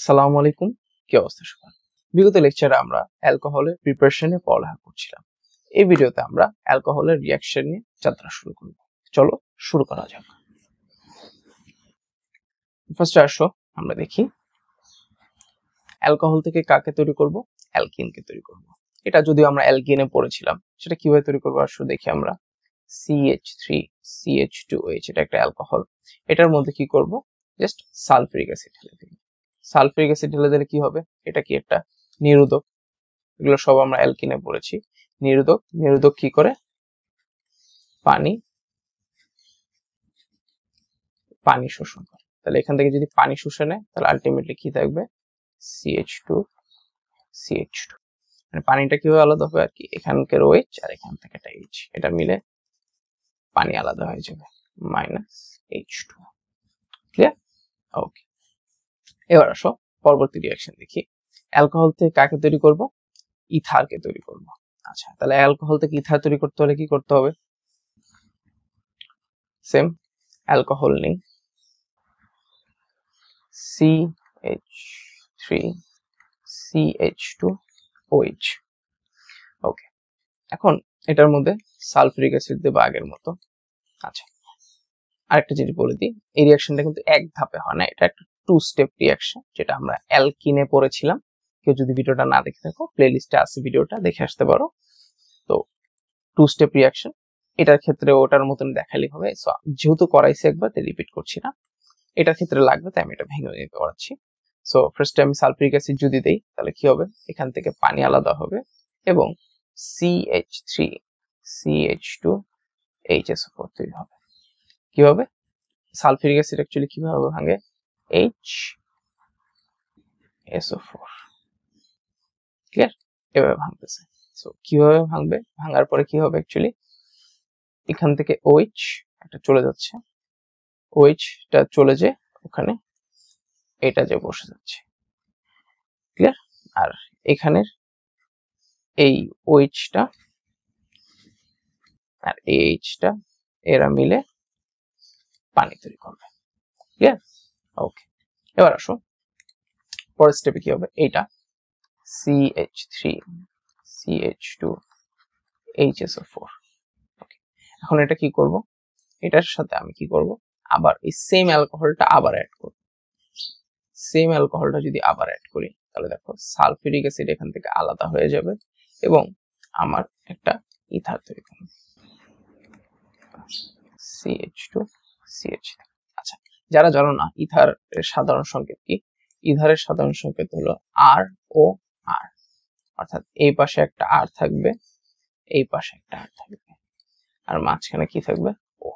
আসসালামু আলাইকুম, কি অবস্থা সবার? বিগত লেকচারে আমরা অ্যালকোহলের প্রিপারেশনে পড়ালেখা করছিলাম। এই ভিডিওতে আমরা অ্যালকোহলের রিঅ্যাকশন নিয়ে যাত্রা শুরু করব। চলো শুরু করা যাক। ফার্স্টে আসো আমরা দেখি অ্যালকোহল থেকে কাকে তৈরি করব? অ্যালকিনকে তৈরি করব। এটা যদিও আমরা অ্যালকিনে পড়েছিলাম, সেটা কিভাবে তৈরি করবো আসো দেখি আমরা। CH3CH2OH, এটা একটা অ্যালকোহল। এটার মধ্যে কি করব? জাস্ট সালফিউরিক অ্যাসিড ঢেলে দিই। সালফিউরিক অ্যাসিড ঢেলে দিলে কি হবে? এটা কি একটা নিরোধক। এগুলো সব আমরা অ্যালকিনে পড়েছি। নিরোধক কি করে? পানি শোষণ করে। তাহলে এখান থেকে যদি পানি শুষে নেয় তাহলে আলটিমেটলি কি থাকবে? CH2 মানে পানিটা কিভাবে আলাদা হবে আর কি, এখানকার OH আর এখান থেকে একটা H, এটা মিলে পানি আলাদা হয়ে যাবে, -H2। ক্লিয়ার? ওকে, এবার আসো পরবর্তী রিঅ্যাকশন দেখি। অ্যালকোহল থেকে কাকে তৈরি করব? ইথারকে তৈরি করব। আচ্ছা, তাহলে অ্যালকোহল থেকে ইথার তৈরি করতে হলে কি করতে হবে? সেম, অ্যালকোহল নেই, CH3CH2OH। ওকে, এখন এটার মধ্যে সালফিউরিক অ্যাসিড দেব আগের মতো। আচ্ছা, আরেকটা জিনিস বলে দিই, এই রিঅ্যাকশনটা কিন্তু এক ধাপে হয় না, এটা একটা 2 স্টেপ রিঅ্যাকশন, যেটা আমরা অ্যালকিনে পড়েছিলাম। কেউ যদি ভিডিওটা না দেখে থাকো, প্লেলিস্টে আছে, ভিডিওটা দেখে আসতে পারো। তো 2 স্টেপ রিঅ্যাকশন, এটার ক্ষেত্রে ওটার মতন দেখালেই হবে। সো যেহেতু করাইছি একবার, তাই রিপিট করছি না। এটার ক্ষেত্রে লাগবে তাই আমি এটা ভেঙে ভেঙে করাচ্ছি। সো ফার্স্টে আমি সালফিউরিক অ্যাসিড যদি দেই তাহলে কি হবে? এখান থেকে পানি আলাদা হবে এবং CH3CH2HSO4 তৈরি হবে। কি হবে? সালফিউরিক অ্যাসিড অ্যাকচুয়ালি কিভাবে ভাঙে? HSO4। ক্লিয়ার? এভাবে ভাঙতেছে। সো কিভাবে ভাঙবে? ভাঙার পরে কি হবে অ্যাকচুয়ালি? এখান থেকে OH একটা চলে যাচ্ছে, OH-টা চলে যায় ওখানে, এটা যে বসে যাচ্ছে। ক্লিয়ার? আর এখানের এই OH-টা আর এই H-টা এরা মিলে পানি তৈরি করবে। ক্লিয়ার? ওকে, এবার আসো পরের স্টেপে কি হবে। এইটা CH3CH2HSO4। ওকে, এখন এটা কি করব? এটার সাথে আমি কি করব? আবার এই সেম অ্যালকোহলটা আবার অ্যাড করব। সেম অ্যালকোহলটা যদি আবার অ্যাড করি তাহলে দেখো সালফিউরিক অ্যাসিড এখান থেকে আলাদা হয়ে যাবে এবং আমার একটা ইথার তৈরি করবে, CH2CH3। আচ্ছা, যারা জানো না ইথার এর সাধারণ সংকেত কি, ইথারের সাধারণ সংকেত হলো ROR, অর্থাৎ এই পাশে একটা R থাকবে, এই পাশে একটা R থাকবে, আর মাঝখানে কি থাকবে? O।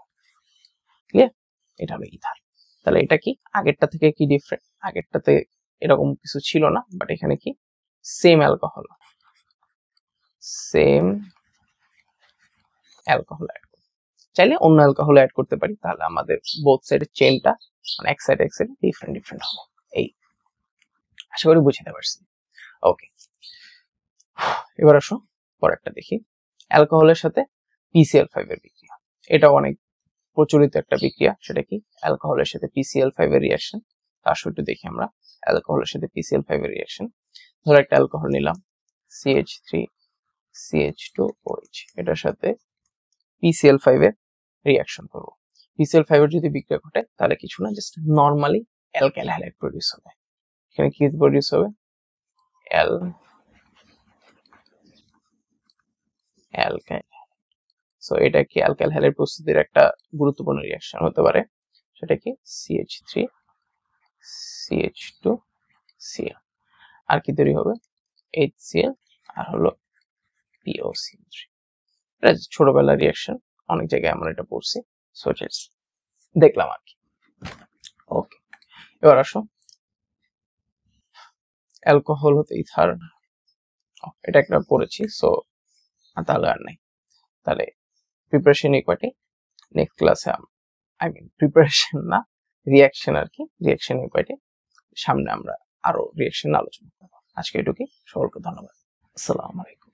ক্লিয়ার? এটা হলো ইথার। তাহলে এটা কি আগেরটা থেকে কি ডিফারেন্ট? আগেরটাতে এরকম কিছু ছিল না, বাট এখানে কি সেম অ্যালকোহল অ্যাড, চাইলে অন্য অ্যালকোহল অ্যাড করতে পারি, তাহলে আমাদের বোথ সাইডের চেনটা মানে এক সাইড ডিফারেন্ট হবে। এই আশা করি বুঝতে পারছি। ওকে, এবার আসো পরেরটা দেখি। অ্যালকোহলের সাথে PCl5 এর বিক্রিয়া, এটা অনেক প্রচলিত একটা বিক্রিয়া। সেটা কি? অ্যালকোহলের সাথে PCl5 এর রিঅ্যাকশন। আসলে একটু দেখি আমরা অ্যালকোহলের সাথে PCl5 এর রিঅ্যাকশন। ধরো একটা অ্যালকোহল নিলাম CH3CH2OH, এটার সাথে PCl5 এর রিঅ্যাকশন করব। PCl5 এর যদি বিক্রিয়া ঘটে তাহলে কিছু না, just normally alkyl halide produce হবে। এখানে কি প্রোডিউস হবে? অ্যালকাইল। সো এটা কি অ্যালকাইল হ্যালাইড প্রস্তুতির একটা গুরুত্বপূর্ণ রিঅ্যাকশন হতে পারে। সেটা কি? CH3CH2Cl, আর কি তৈরি হবে? HCl আর হলো POCl3। এটা ছোটবেলার রিঅ্যাকশন, অনেক জায়গায় আমরা এটা পড়ছি, সো দেখলাম আর কি। ওকে, এবার আসো অ্যালকোহল হতে ইথার, এটা একটা পড়েছি, সো তাহলে আর নাই। তাহলে প্রিপারেশন ইকুয়াটি নেক্সট ক্লাসে, প্রিপারেশন না, রিঅ্যাকশন আর কি, রিঅ্যাকশন ইকুয়াটি সামনে আমরা আরো রিঅ্যাকশন আলোচনা করব। আজকে এটুকুই, সকলকে ধন্যবাদ। আসসালামু আলাইকুম।